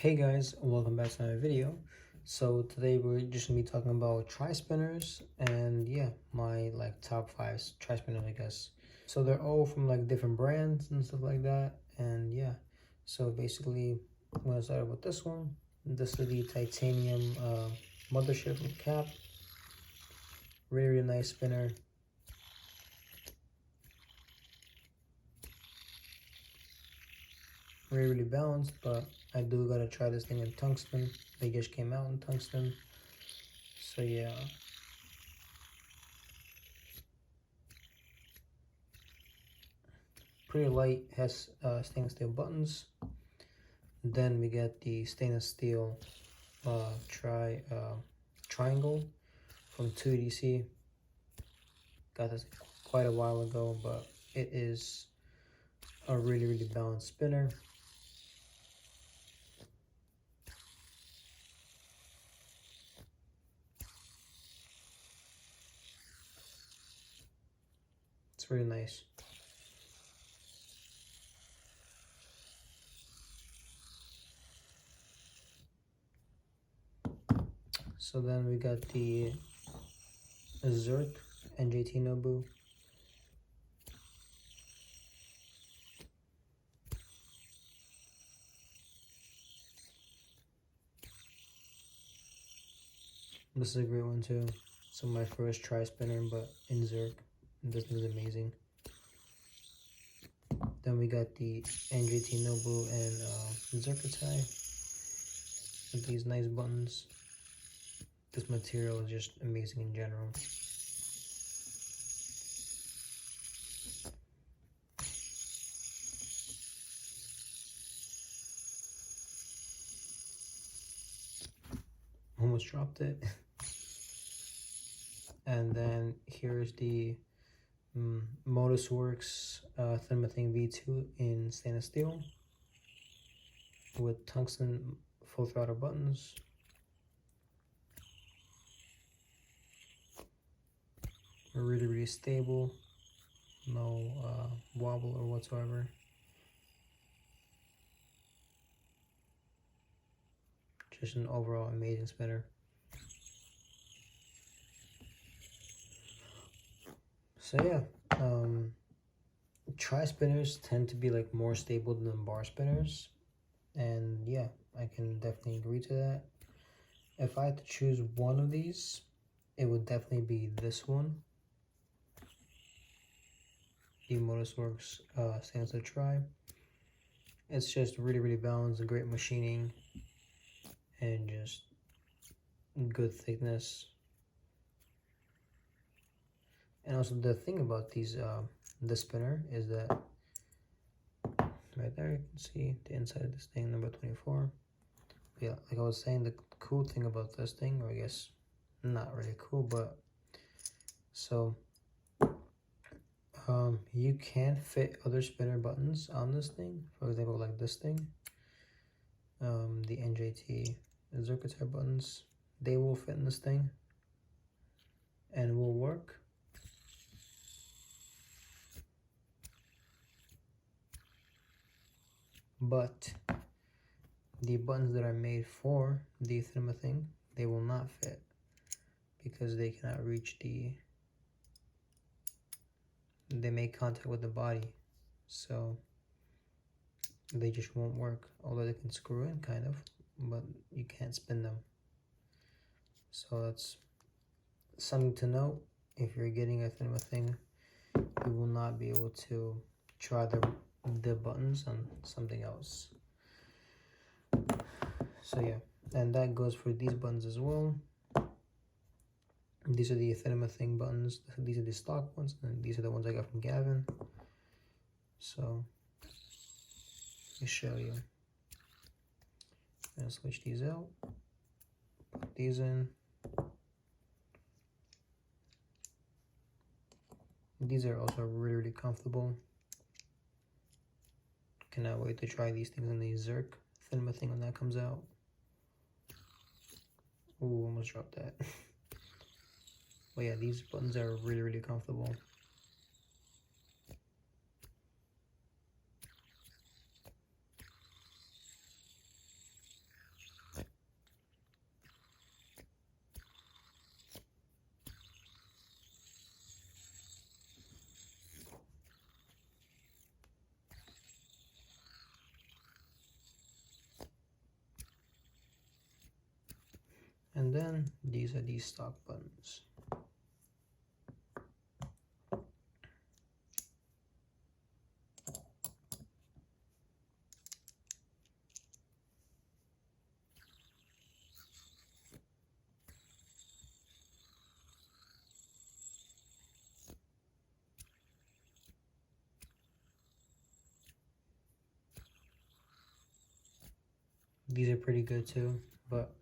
Hey guys, welcome back to another video. So today we're just gonna be talking about tri-spinners and yeah, my top 5 tri-spinners, I guess. So they're all from different brands and stuff like that, and yeah. So basically, I'm gonna start with this one. This is the titanium mothership cap. Really nice spinner. Really balanced, but I do gotta try this thing in tungsten. They just came out in tungsten, so yeah. Pretty light, has stainless steel buttons. Then we get the stainless steel triangle from 2DC. Got this quite a while ago, but it is a really balanced spinner. It's really nice. So then we got the Zerk NJT Nobu. This is a great one too. So my first tri-spinner, but in Zerk. This is amazing. Then we got the NJT Nobu and Zerkatai with these nice buttons. This material is just amazing in general. Almost dropped it. And then here's the Modus ORS Thermathing V2 in stainless steel with tungsten full throttle buttons. Really stable, no wobble or whatsoever. Just an overall amazing spinner. So yeah, tri-spinners tend to be more stable than bar spinners, and yeah, I can definitely agree to that. If I had to choose one of these, it would definitely be this one, the Modus ORS stainless steel tri. It's just really balanced and great machining and just good thickness. And also the thing about these the spinner is that right there you can see the inside of this thing, number 24. But yeah, like I was saying, the cool thing about this thing, or I guess not really cool, but so you can fit other spinner buttons on this thing. For example, like this thing, the NJT Zerkatai buttons, they will fit in this thing and will work. But the buttons that are made for the Thermathing, they will not fit because they cannot reach they make contact with the body, so they just won't work. Although they can screw in kind of, but you can't spin them. So that's something to note. If you're getting a Thermathing, you will not be able to try the buttons on something else. So yeah, and that goes for these buttons as well. These are the Thermathing buttons. These are the stock ones, and these are the ones I got from Gavin. So let me show you. I'm gonna switch these out, put these in. These are also really comfortable. Cannot wait to try these things on the Zerk Thermathing when that comes out. Ooh, almost dropped that. But yeah, these buttons are really comfortable. And then these are these stock buttons. These are pretty good too, but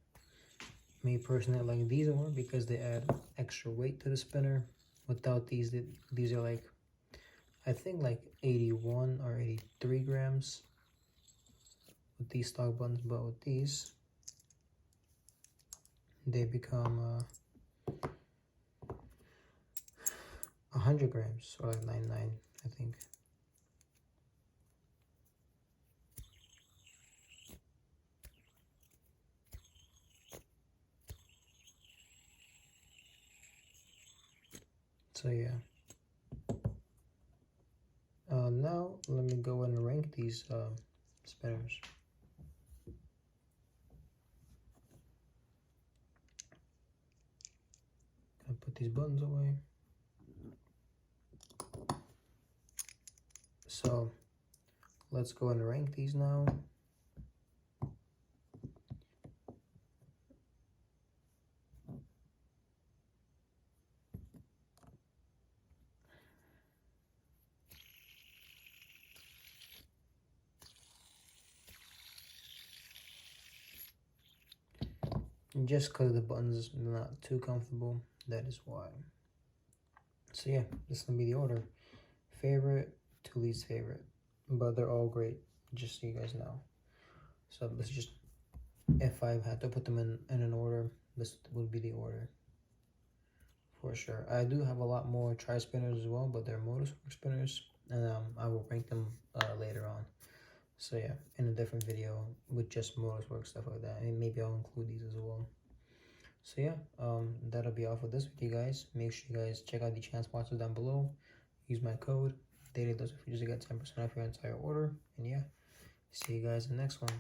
me personally, I like these more because they add extra weight to the spinner. Without these are like, I think like 81 or 83 grams with these stock buttons, but with these, they become 100 grams or like 99, I think. So yeah. Now let me go and rank these spinners. Gonna put these buttons away. So let's go and rank these now. Just because the buttons are not too comfortable, that is why. So yeah, this is gonna be the order. Favorite to least favorite, but they're all great, just so you guys know. So this is just, if I had to put them in an order, this would be the order for sure. I do have a lot more tri spinners as well, but they're modus spinners, and I will rank them later on. So yeah, in a different video with just modus work stuff like that, and maybe I'll include these as well. So yeah, that'll be all for this video, guys. Make sure you guys check out the channel sponsors down below. Use my code daily dose of Fidgets to get 10% off your entire order. And yeah, see you guys in the next one.